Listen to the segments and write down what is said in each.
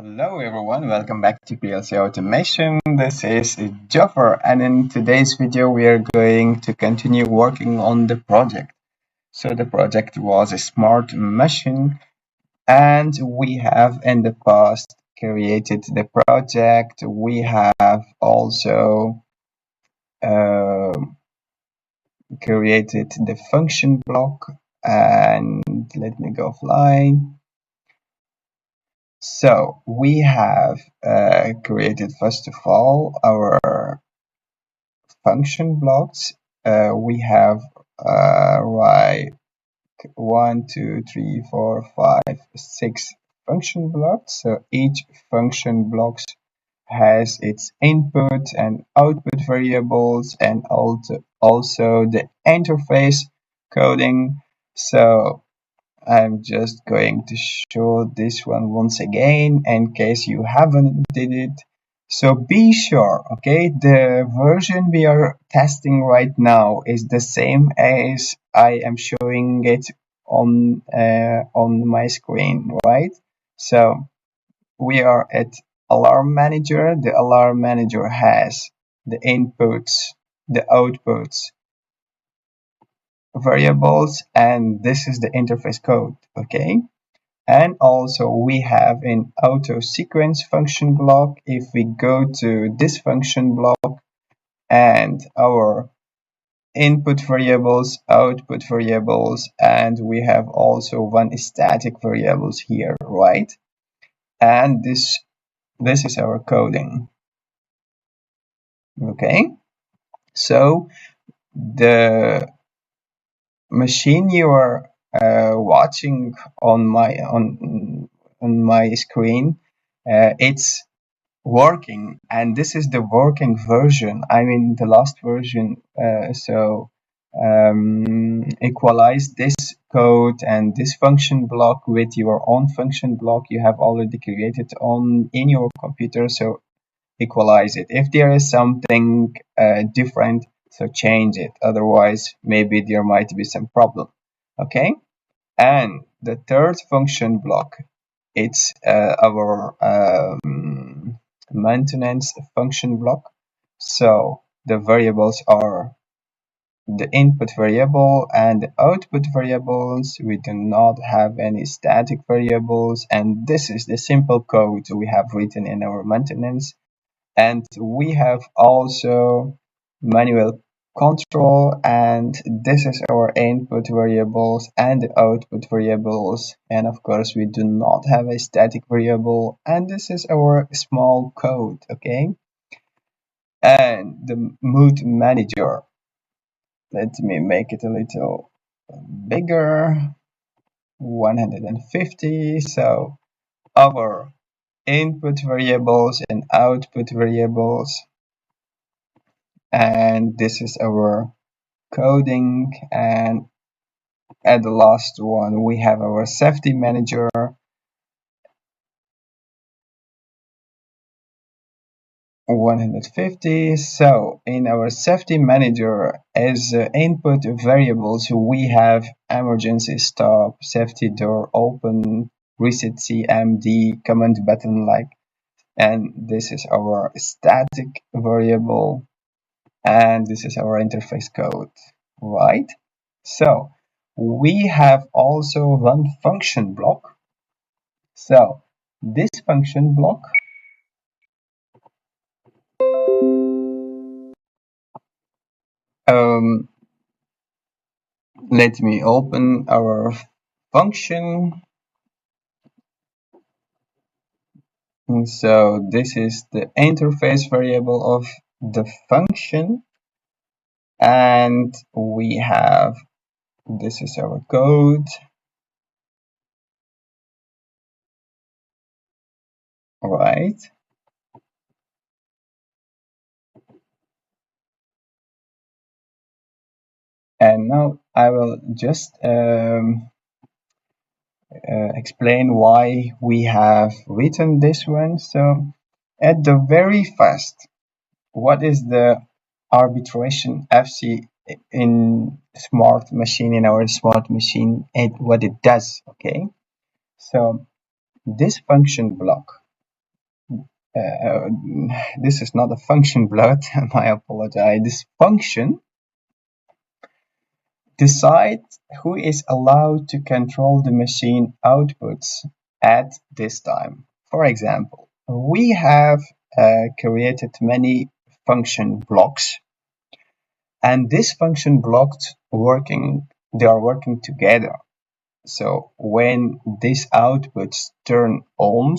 Hello everyone, welcome back to PLC Automation. This is Jaffer, and in today's video we are going to continue working on the project. So the project was a smart machine, and we have in the past created the project. We have also created the function block, and let me go offline. So we have created first of all our function blocks. We have like 1, 2, 3, 4, 5, 6 function blocks. So each function blocks has its input and output variables and also the interface coding. So I'm just going to show this one once again in case you haven't did it. So be sure, okay, the version we are testing right now is the same as I am showing it on my screen, right? So we are at alarm manager. The alarm manager has the inputs, the outputs, variables, and this is the interface code, okay? And also we have an auto sequence function block. If we go to this function block and our input variables, output variables, and we have also one static variables here, right? And this is our coding. Okay, so the machine you are watching on my screen, it's working, and this is the working version. I mean the last version. Equalize this code and this function block with your own function block you have already created in your computer. So equalize it. If there is something different, so change it. Otherwise, maybe there might be some problem. Okay. And the third function block, it's our maintenance function block. So the variables are the input variable and the output variables. We do not have any static variables, and this is the simple code we have written in our maintenance. And we have also manual control, and this is our input variables and the output variables, and of course we do not have a static variable, and this is our small code. Okay, and the mood manager, let me make it a little bigger, 150. So our input variables and output variables, and this is our coding. And at the last one we have our safety manager, 150. So in our safety manager, as input variables, we have emergency stop, safety door open, reset CMD, command button like, and this is our static variable, and this is our interface code, right? So we have also one function block. So this function block, let me open our function. And so this is the interface variable of the function, and we have, this is our code, right? And now I will just explain why we have written this one. So at the very first, what is the arbitration FC in smart machine, in our smart machine, and what it does? Okay, so this function block, this is not a function block. I apologize. This function decides who is allowed to control the machine outputs at this time. For example, we have created many function blocks, and these function blocks they are working together. So when these outputs turn on,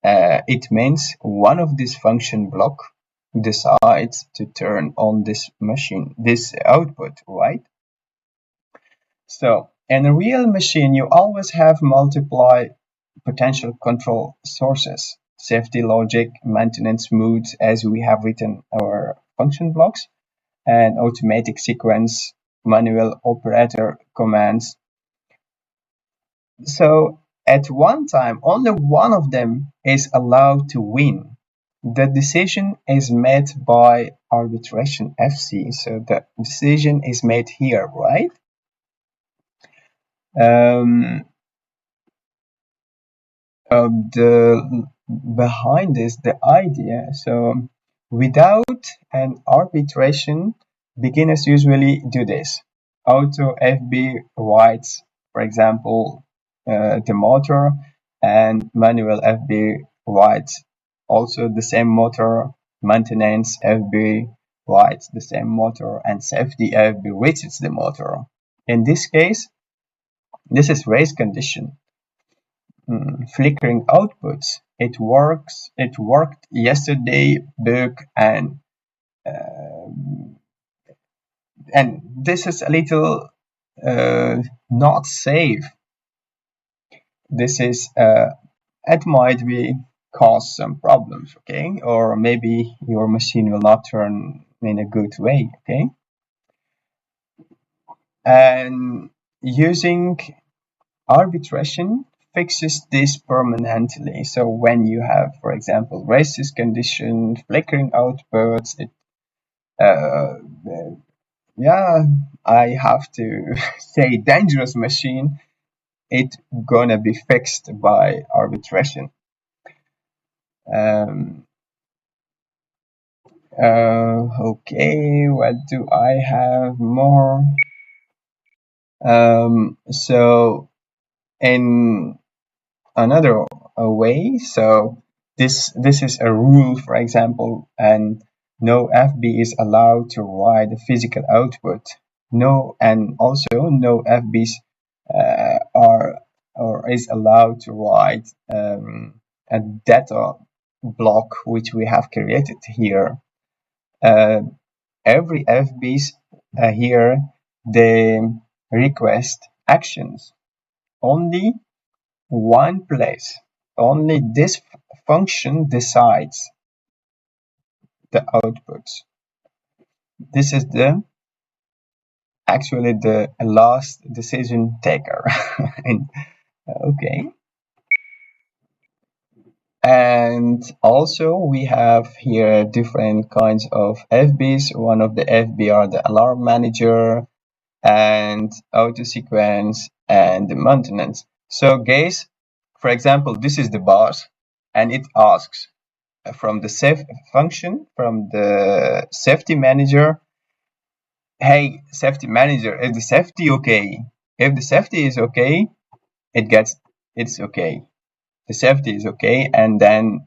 it means one of these function block decides to turn on this machine, this output, right? So in a real machine, you always have multiple potential control sources, safety logic, maintenance modes, as we have written our function blocks, and automatic sequence, manual operator commands. So at one time, only one of them is allowed to win. The decision is made by arbitration FC. So the decision is made here, right? Behind this, the idea. So without an arbitration, beginners usually do this. Auto FB writes, for example, the motor, and manual FB writes also the same motor. Maintenance FB writes the same motor, and safety FB reaches the motor. In this case, this is race condition. Flickering outputs. It worked yesterday, bug, and this is a little not safe. This is it might be cause some problems, okay? Or maybe your machine will not turn in a good way, okay? And using arbitration fixes this permanently. So when you have, for example, racist condition, flickering outputs, yeah, I have to say dangerous machine, it gonna be fixed by arbitration. Okay, what do I have more? So in another way, so this is a rule, for example, and no FB is allowed to write the physical output. And also no FBs are or is allowed to write a data block which we have created here. Every FBs here, they request actions only one place. Only this function decides the outputs. This is actually the last decision taker. And, okay. And also we have here different kinds of FBs. One of the FB are the alarm manager and auto sequence and the maintenance. So guys, for example, this is the boss, and it asks from the function, from the safety manager, hey, safety manager, is the safety okay? If the safety is okay, it's okay. The safety is okay, and then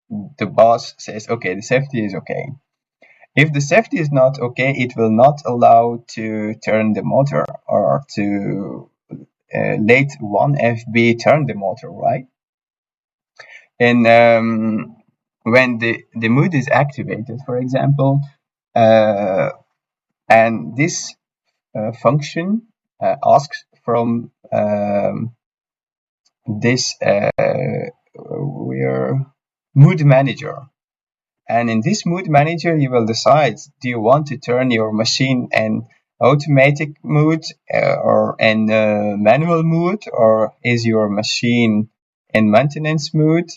the boss says, okay, the safety is okay. If the safety is not okay, it will not allow to turn the motor or to let one FB turn the motor, right? And when the mode is activated, for example, and this function asks from this mood manager. And in this mood manager, you will decide, do you want to turn your machine in automatic mode or in manual mode, or is your machine in maintenance mode?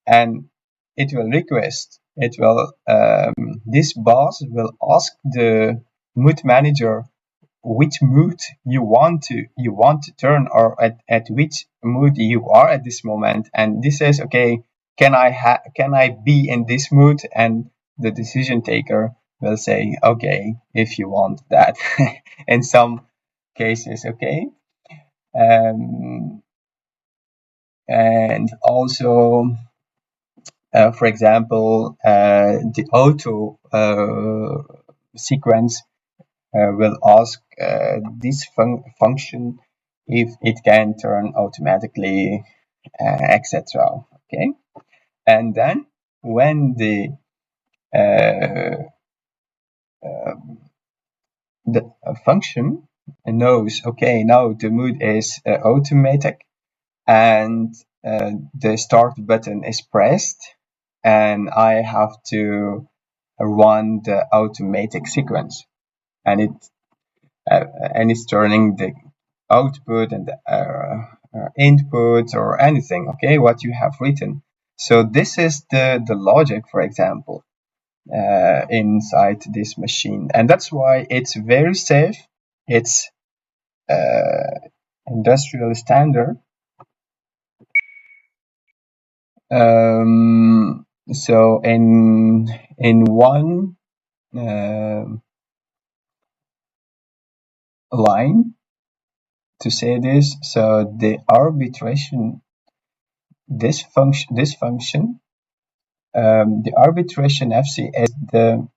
And it will request, this boss will ask the mood manager which mood you want to turn, or at which mood you are at this moment. And this says, okay, can I be in this mood? And the decision taker will say, okay, if you want that. In some cases, okay. And also, for example, the auto sequence will ask this function if it can turn automatically, etc. Okay, and then when uh, the function knows, okay, now the mood is automatic, and the start button is pressed, and I have to run the automatic sequence, and it's turning the output and the input or anything, okay, what you have written. So this is the logic, for example, inside this machine, and that's why it's very safe. It's industrial standard. So in one line to say this, so the arbitration, this function, the arbitration FC is the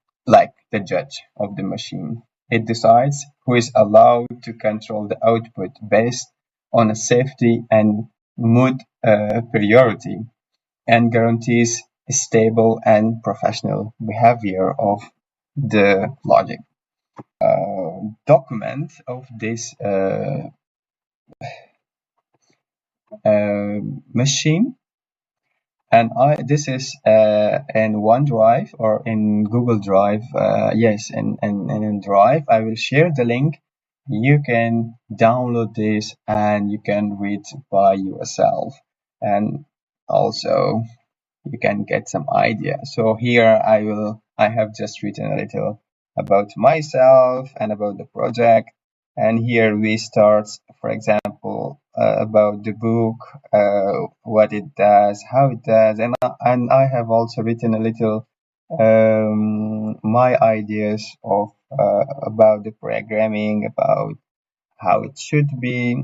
judge of the machine. It decides who is allowed to control the output based on a safety and mood priority, and guarantees stable and professional behavior of the logic. Document of this machine, and this is in OneDrive or in Google Drive. Yes, in Drive. I will share the link. You can download this and you can read by yourself, and also you can get some idea. So here I have just written a little about myself and about the project, and here we start, for example, about the book, what it does, how it does, and I have also written a little my ideas of about the programming, about how it should be,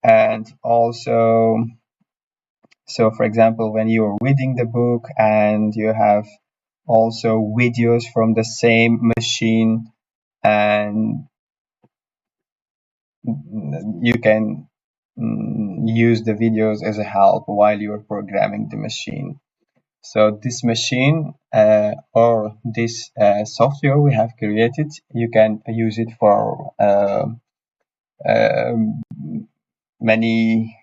and also, so for example, when you're reading the book and you have also videos from the same machine, and you can use the videos as a help while you're programming the machine. So this machine or this software we have created, you can use it for many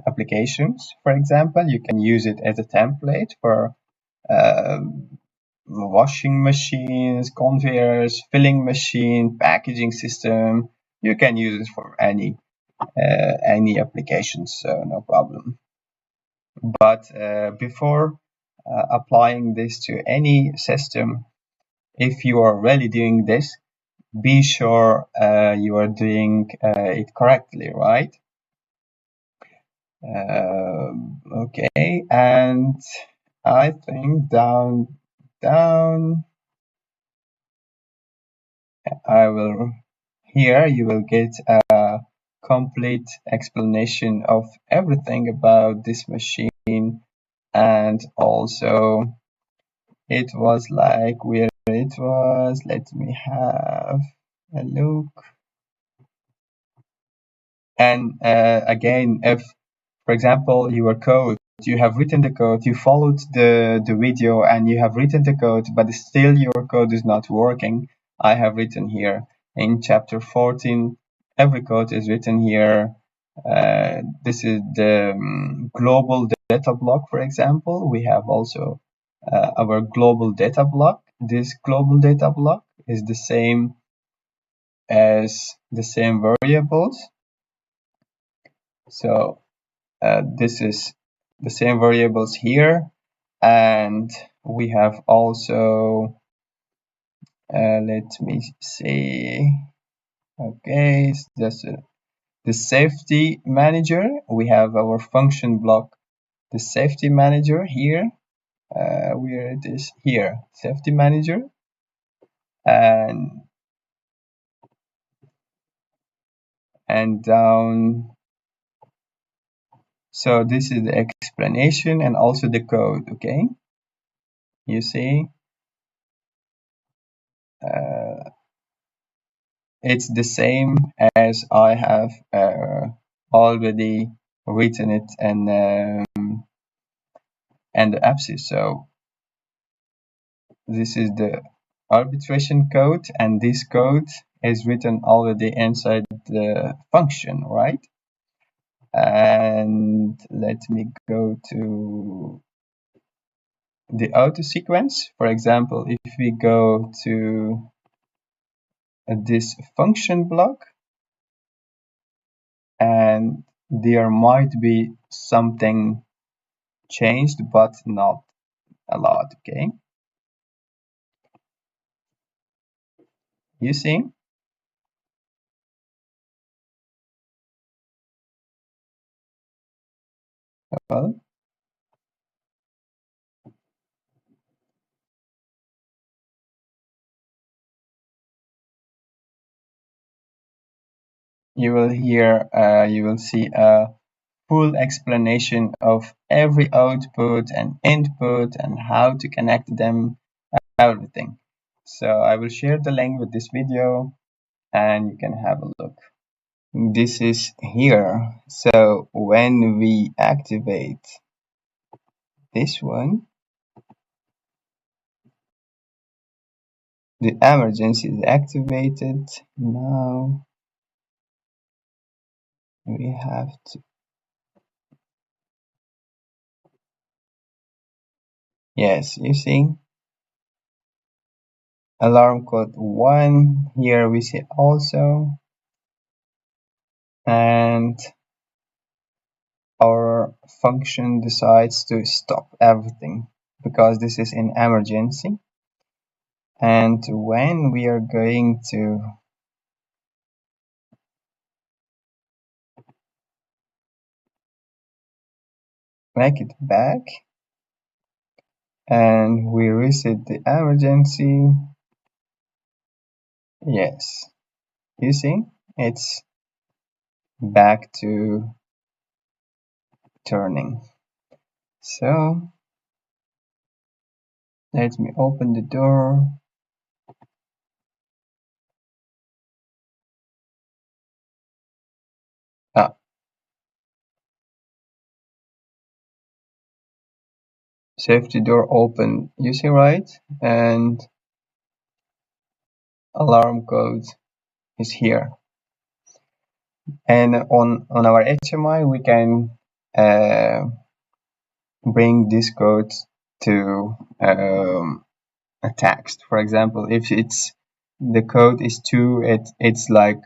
applications. For example, you can use it as a template for washing machines, conveyors, filling machine, packaging system. You can use it for any applications, so no problem. But before applying this to any system, if you are really doing this, be sure you are doing it correctly, right? Okay, and I think down I will, here you will get a complete explanation of everything about this machine, and also it was like where it was. Let me have a look. And again, if, for example, your code, you have written the code, you followed the video and you have written the code, but still your code is not working, I have written here in chapter 14, every code is written here. This is the global data block, for example. We have also our global data block. This global data block is the same as the same variables. So this is the same variables here, and we have also let me see, okay, just the safety manager. We have our function block, the safety manager here, where it is here, safety manager, and down. So this is the explanation and also the code. Okay, you see, it's the same as I have already written it and the APSI. So this is the arbitration code, and this code is written already inside the function, right? And let me go to the auto sequence. For example, if we go to this function block, and there might be something changed, but not a lot. Okay, you see, well, you will hear, you will see a full explanation of every output and input and how to connect them, everything. So I will share the link with this video and you can have a look. This is here. So when we activate this one, the emergency is activated. Now we have to, yes, you see, alarm code 1. Here we see also, and our function decides to stop everything because this is an emergency. And when we are going to make it back and we reset the emergency, yes, you see, it's back to turning. So let me open the door. Ah, safety door open, you see, right? And alarm code is here. And on our HMI, we can bring this code to a text. For example, if it's the code is 2, it's like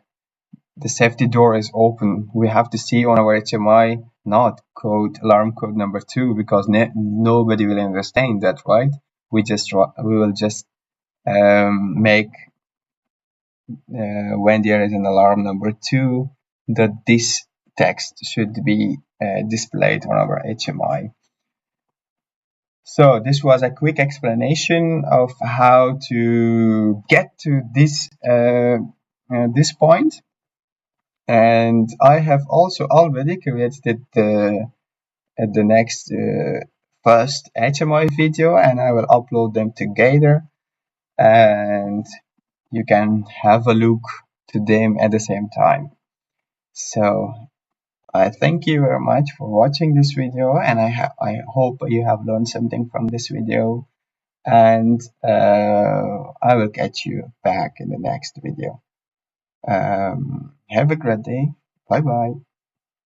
the safety door is open. We have to see on our HMI not code alarm code number 2 because nobody will understand that, right? We will just make when there is an alarm number 2 that this text should be displayed on our HMI. So this was a quick explanation of how to get to this point. And I have also already created the next first HMI video, and I will upload them together, and you can have a look to them at the same time. So I thank you very much for watching this video, and I hope you have learned something from this video, and I will catch you back in the next video. Have a great day. Bye bye.